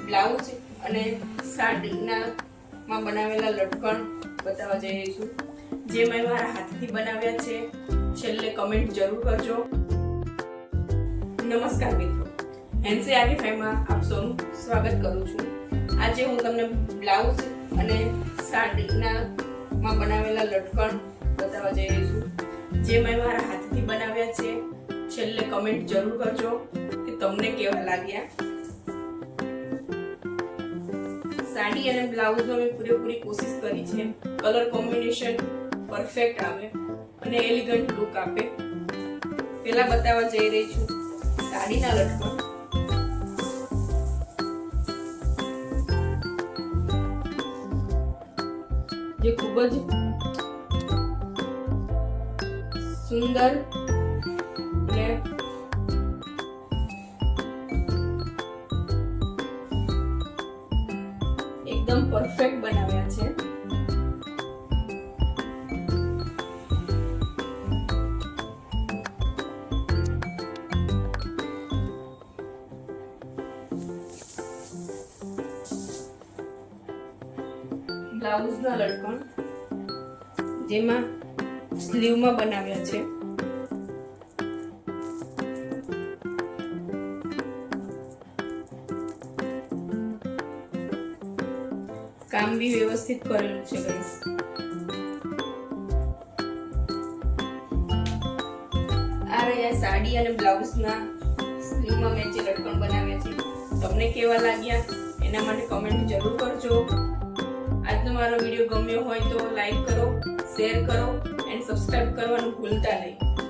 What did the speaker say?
Blouse અને સાડીના માં બનાવેલા લટકણ બતાવવા જઈ રહી છું, જે મેં મારા હાથથી બનાવ્યા છે. છેલ્લે કમેન્ટ જરૂર કરજો. નમસ્કાર મિત્રો, NCRT5 માં આપ સૌનું સ્વાગત કરું છું. આજે હું તમને બ્લાઉઝ અને સાડીના માં બનાવેલા લટકણ બતાવવા જઈ રહી છું, જે મેં મારા હાથથી બનાવ્યા છે. છેલ્લે કમેન્ટ જરૂર કરજો કે તમને કેવા લાગ્યા. સાડી અને બ્લાઉઝમાં મેં પૂરેપૂરી કોશિશ કરી છે કલર કોમ્બિનેશન પરફેક્ટ આવે અને એલિગન્ટ લુક આપે. પહેલા બતાવવા જઈ રહી છું સાડીના લટકણ. જે ખૂબ જ સુંદર અને એકદમ પરફેક્ટ બનાવ્યા છે. બ્લાઉઝના લટકણ જેમાં સ્લીવમાં બનાવ્યા છે. કામ બી વ્યવસ્થિત કરેલું છે ગાઈસ. આ રહ્યા સાડી અને બ્લાઉઝના સ્લીવમાં મેં જે લટકણ બનાવ્યા છે. તમને કેવા લાગ્યા એના માટે કમેન્ટ જરૂર કરજો. આજનો મારો વિડીયો ગમ્યો હોય તો લાઈક કરો, શેર કરો અને સબસ્ક્રાઇબ કરવાનું ભૂલતા નહીં.